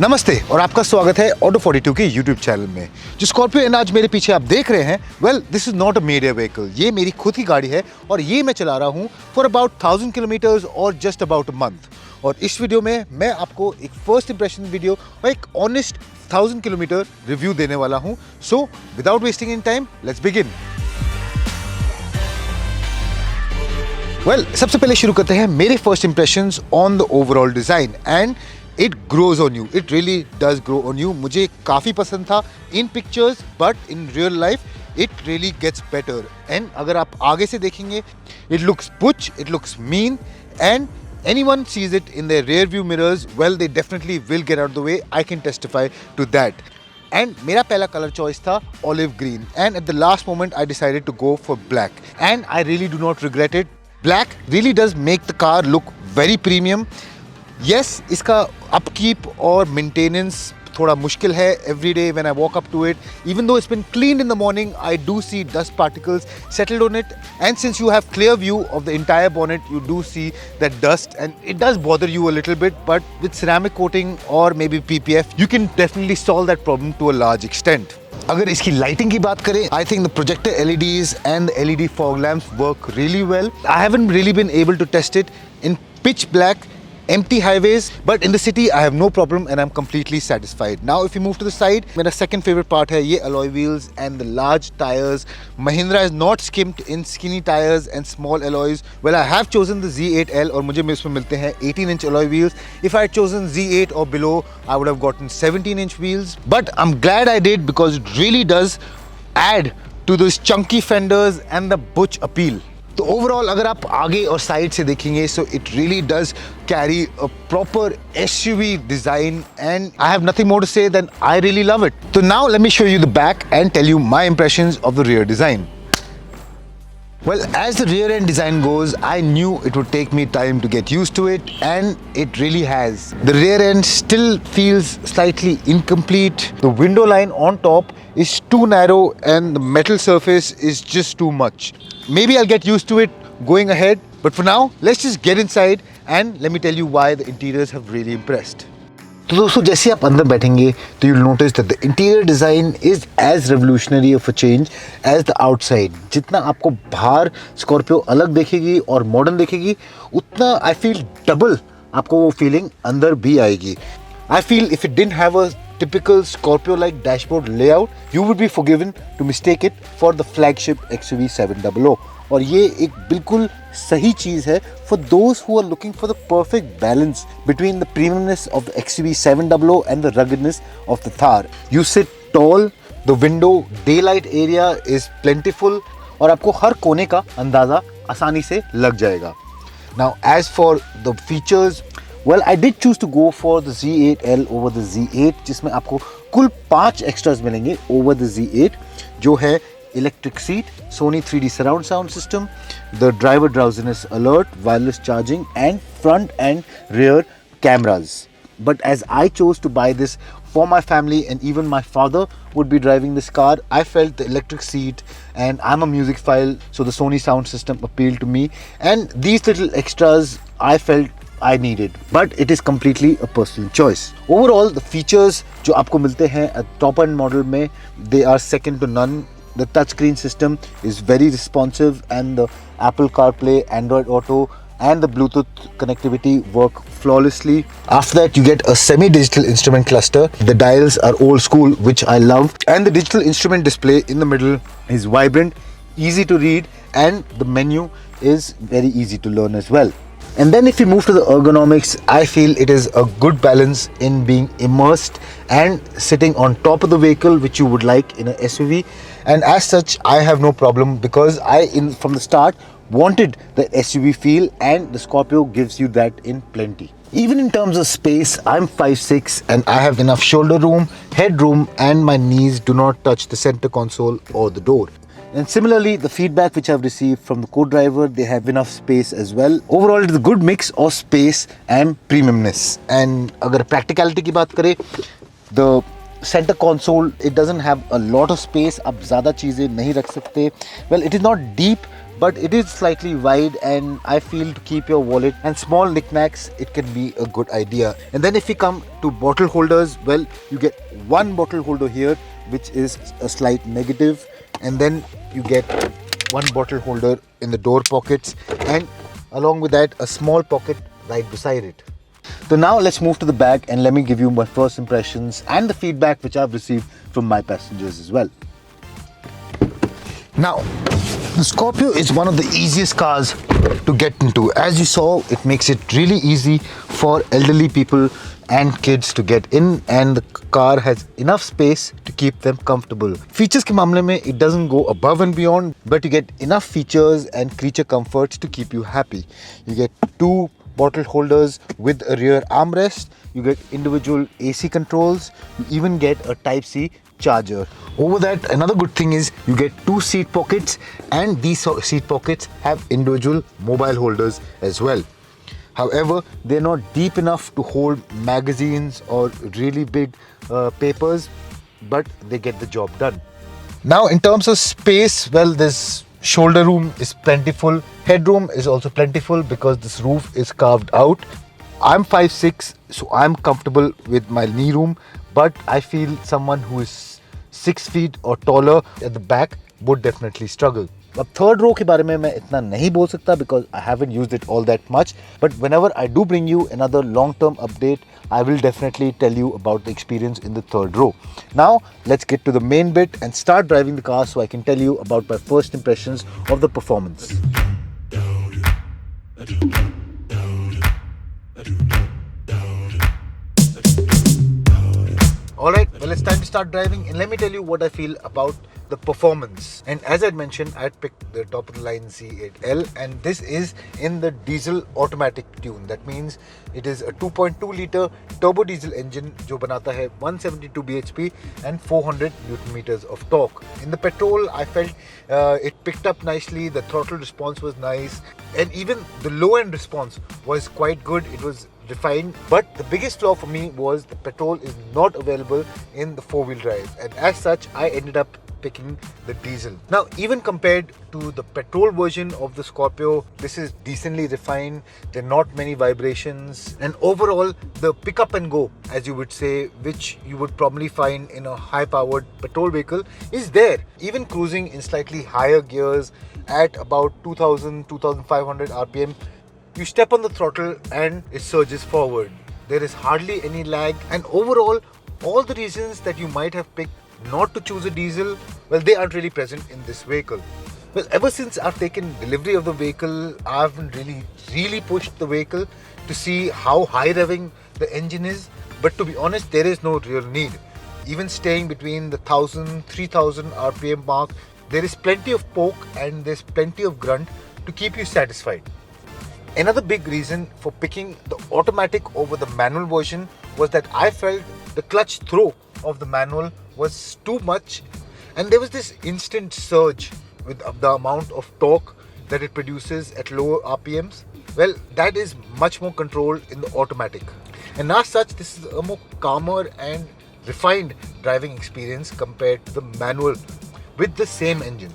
नमस्ते और आपका स्वागत है Auto42 के YouTube चैनल में। जो स्कॉर्पियो एन आज मेरे पीछे आप देख रहे हैं, well this is not a media vehicle. ये मेरी खुद की गाड़ी है और ये मैं चला रहा हूँ फॉर अबाउट 1000 किलोमीटर्स और जस्ट अबाउट अ मंथ। और इस वीडियो में मैं आपको एक फर्स्ट इंप्रेशन वीडियो और एक ऑनेस्ट 1000 किलोमीटर रिव्यू देने वाला हूँ। So without wasting in time, let's begin. Well सबसे पहले शुरू करते हैं मेरे first impressions on the overall design and it grows on you, it really does grow on you. मुझे काफ़ी पसंद था in pictures, but in real life it really gets better. And अगर आप आगे से देखेंगे, it looks butch, it looks mean, and anyone sees it in their rear view mirrors, well they definitely will get out of the way. I can testify to that. And मेरा पहला colour choice था olive green, and at the last moment I decided to go for black, and I really do not regret it. Black really does make the car look very premium. Yes, इसका upkeep और maintenance थोड़ा मुश्किल है every day when I walk up to it. Even though it's been cleaned in the morning, I do see dust particles settled on it. And since you have clear view of the entire bonnet, you do see that dust, and it does bother you a little bit. But with ceramic coating or maybe PPF, you can definitely solve that problem to a large extent. अगर इसकी lighting की बात करें, I think the projector LEDs and the LED fog lamps work really well. I haven't really been able to test it in pitch black empty highways, but in the city I have no problem and I'm completely satisfied. Now if you move to the side, मेरा second favorite part है ये alloy wheels and the large tires. Mahindra is not skimped in skinny tires and small alloys. Well, I have chosen the Z8L और मुझे इसमें मिलते हैं 18-inch alloy wheels. If I had chosen Z8 or below, I would have gotten 17-inch wheels. But I'm glad I did because it really does add to those chunky fenders and the butch appeal. तो overall अगर आप आगे और side से देखेंगे, so it really does carry a proper SUV design and I have nothing more to say than I really love it. तो now let me show you the back and tell you my impressions of the rear design. Well, as the rear end design goes, I knew it would take me time to get used to it, and it really has. The rear end still feels slightly incomplete. The window line on top is too narrow and the metal surface is just too much. Maybe I'll get used to it going ahead, but for now, let's just get inside and let me tell you why the interiors have really impressed. तो दोस्तों जैसे आप अंदर बैठेंगे तो you will notice that the interior design is as revolutionary of a change as the outside. जितना आपको बाहर स्कॉर्पियो अलग देखेगी और मॉडर्न देखेगी, उतना आई फील डबल आपको वो फीलिंग अंदर भी आएगी। I feel if it didn't have a typical Scorpio like dashboard layout, you would be forgiven to mistake it for the flagship XUV 700. और ये एक बिल्कुल सही चीज़ है for those who are looking for the perfect balance between the premiumness of the XUV 700 and the ruggedness of the Thar. You sit tall, the window daylight area is plentiful और आपको हर कोने का अंदाज़ा आसानी से लग जाएगा। Now as for the features, well, I did choose to go for the Z8L over the Z8, जिसमें आपको कुल 5 एक्स्ट्राज मिलेंगे over the Z8, जो है electric seat, Sony 3D surround sound system, the driver drowsiness alert, wireless charging, and front and rear cameras. But as I chose to buy this for my family and even my father would be driving this car, I felt the electric seat, and I'm a musicphile, so the Sony sound system appealed to me, and these little extras I felt I needed, but it is completely a personal choice. Overall, the features जो आपको मिलते हैं top end model में, they are second to none. The touchscreen system is very responsive, and the Apple CarPlay, Android Auto, and the Bluetooth connectivity work flawlessly. After that, you get a semi-digital instrument cluster. The dials are old school, which I love, and the digital instrument display in the middle is vibrant, easy to read, and the menu is very easy to learn as well. And then if you move to the ergonomics, I feel it is a good balance in being immersed and sitting on top of the vehicle, which you would like in a SUV. And as such, I have no problem because from the start wanted the SUV feel, and the Scorpio gives you that in plenty. Even in terms of space, I'm 5'6" and I have enough shoulder room, headroom, and my knees do not touch the center console or the door. And similarly, the feedback which I've received from the co-driver, they have enough space as well. Overall, it is a good mix of space and premiumness. And अगर practicality की बात करें, the center console, it doesn't have a lot of space. आप ज़्यादा चीज़ें नहीं रख सकते. Well, it is not deep, but it is slightly wide, and I feel to keep your wallet and small knickknacks, it can be a good idea. And then if we come to bottle holders, well, you get one bottle holder here, which is a slight negative, and then you get one bottle holder in the door pockets, and along with that, a small pocket right beside it. So now let's move to the back and let me give you my first impressions and the feedback which I've received from my passengers as well. Now, the Scorpio is one of the easiest cars to get into. As you saw, it makes it really easy for elderly people and kids to get in, and the car has enough space to keep them comfortable. Features ke मामले में, it doesn't go above and beyond, but you get enough features and creature comforts to keep you happy. You get two bottle holders with a rear armrest, you get individual AC controls, you even get a Type-C charger. Over that, another good thing is you get two seat pockets, and these seat pockets have individual mobile holders as well. However, they're not deep enough to hold magazines or really big papers, but they get the job done. Now, in terms of space, well, this shoulder room is plentiful. Headroom is also plentiful because this roof is carved out. I'm 5'6", so I'm comfortable with my knee room, but I feel someone who is 6 feet or taller at the back would definitely struggle. अब third row के बारे में मैं इतना नहीं बोल सकता because I haven't used it all that much, but whenever I do bring you another long-term update, I will definitely tell you about the experience in the third row. Now, let's get to the main bit and start driving the car so I can tell you about my first impressions of the performance. Alright, well, it's time to start driving, and let me tell you what I feel about the performance. And as I mentioned, I picked the top of the line Z8L, and this is in the diesel automatic tune. That means it is a 2.2 litre turbo diesel engine जो बनाता है 172 bhp and 400 Newton meters of torque. In the petrol, I felt it picked up nicely, the throttle response was nice, and even the low end response was quite good. It was refined, but the biggest flaw for me was the petrol is not available in the four-wheel drive, and as such I ended up picking the diesel. Now, even compared to the petrol version of the Scorpio, this is decently refined. There are not many vibrations, and overall the pick up and go, as you would say, which you would probably find in a high-powered petrol vehicle, is there. Even cruising in slightly higher gears at about 2000-2500 RPM, you step on the throttle and it surges forward. There is hardly any lag, and overall, all the reasons that you might have picked not to choose a diesel, well, they aren't really present in this vehicle. Well, ever since I've taken delivery of the vehicle, I haven't really pushed the vehicle to see how high revving the engine is, but to be honest, there is no real need. Even staying between the 1000-3000 RPM mark, there is plenty of poke and there's plenty of grunt to keep you satisfied. Another big reason for picking the automatic over the manual version was that I felt the clutch throw of the manual was too much, and there was this instant surge with the amount of torque that it produces at lower RPMs. Well, that is much more controlled in the automatic, and as such, this is a more calmer and refined driving experience compared to the manual with the same engine.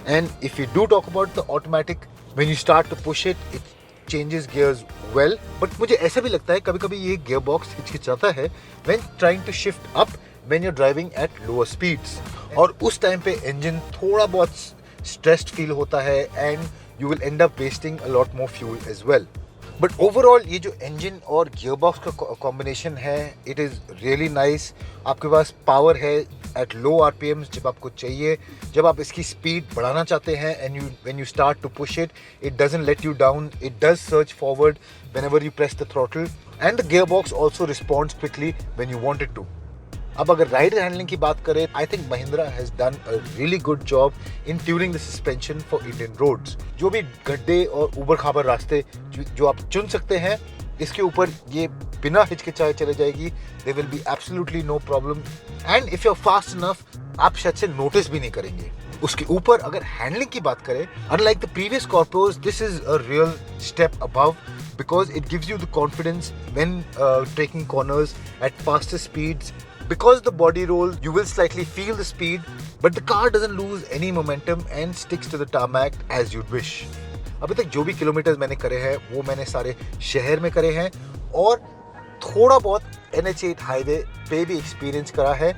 And if you do talk about the automatic, when you start to push it, it changes gears well, but मुझे ऐसा भी लगता है कभी-कभी ये gear box हिचकिचाता है when trying to shift up when you're driving at lower speeds, और उस टाइम पे engine थोड़ा बहुत stressed feel होता है, and you will end up wasting a lot more fuel as well. But overall, ये जो engine और gearbox का combination है, it is really nice. आपके पास power है at low RPMs जब आपको चाहिए. जब आप इसकी speed बढ़ाना चाहते हैं, and when you start to push it, it doesn't let you down. It does surge forward whenever you press the throttle, and the gearbox also responds quickly when you want it to. अब अगर ride handling की बात करें, I think Mahindra has done a really good job in tuning the suspension for Indian roads. जो भी गड्ढे और ऊबड़ खाबड़ रास्ते जो आप चुन सकते हैं, इसके ऊपर ये बिना हिचकिचाए चले जाएगी. There will be absolutely no problem, and if you are fast enough, आप शायद से नोटिस भी नहीं करेंगे. उसके ऊपर अगर हैंडलिंग की बात करें, unlike the previous Scorpios, this is a real step above because it gives you the confidence when taking corners at faster speeds Because the body roll, you will slightly feel the speed, but the car doesn't lose any momentum and sticks to the tarmac as you'd wish. अभी तक जो भी kilometres मैंने करे हैं वो मैंने सारे शहर में करे हैं और थोड़ा बहुत NH8 हाईवे पे भी एक्सपीरियंस करा है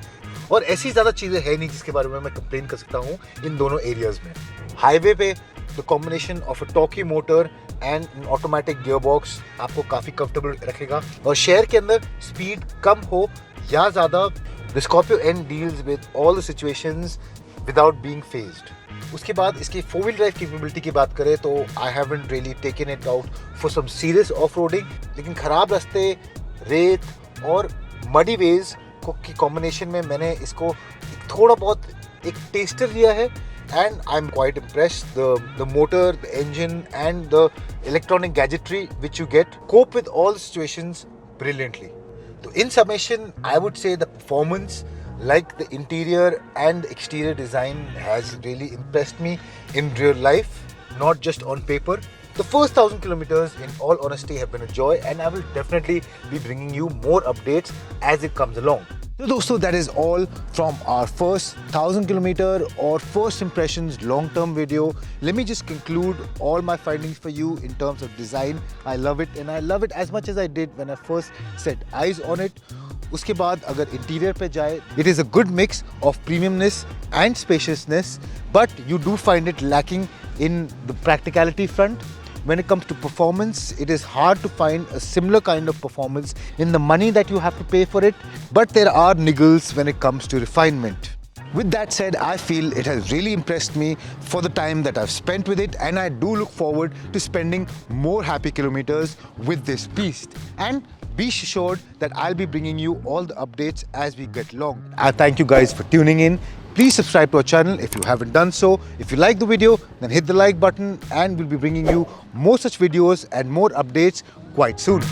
और ऐसी ज़्यादा चीज़ें है नहीं जिसके बारे में मैं कंप्लेन कर सकता हूँ इन दोनों एरियाज़ में. हाईवे पे the combination of a talkie motor and automatic gear box आपको काफ़ी कंफर्टेबल रखेगा और शहर के अंदर स्पीड कम हो या ज़्यादा the Scorpio N deals with all the situations without being fazed. उसके बाद इसकी 4-wheel ड्राइव कैपेबिलिटी की बात करें तो I haven't really taken it out for some serious off roading, लेकिन ख़राब रास्ते, रेत और मडी वेज की कॉम्बिनेशन में मैंने इसको थोड़ा बहुत एक टेस्टर लिया है and I'm quite impressed. The motor, the engine and the electronic gadgetry which you get cope with all situations brilliantly. So in summation, I would say the performance, like the interior and exterior design, has really impressed me in real life, not just on paper. The first 1,000 kilometers, in all honesty, have been a joy, and I will definitely be bringing you more updates as it comes along. So दोस्तों, that is all from our first 1,000 kilometer or first impressions long-term video. Let me just conclude all my findings for you in terms of design. I love it, and I love it as much as I did when I first set eyes on it. उसके बाद अगर interior पे जाए, it is a good mix of premiumness and spaciousness, but you do find it lacking in the practicality front. When it comes to performance, it is hard to find a similar kind of performance in the money that you have to pay for it, but there are niggles when it comes to refinement. With that said, I feel it has really impressed me for the time that I've spent with it, and I do look forward to spending more happy kilometers with this beast. And be assured that I'll be bringing you all the updates as we get along. I thank you guys for tuning in. Please subscribe to our channel if you haven't done so. If you like the video, then hit the like button, and we'll be bringing you more such videos and more updates quite soon.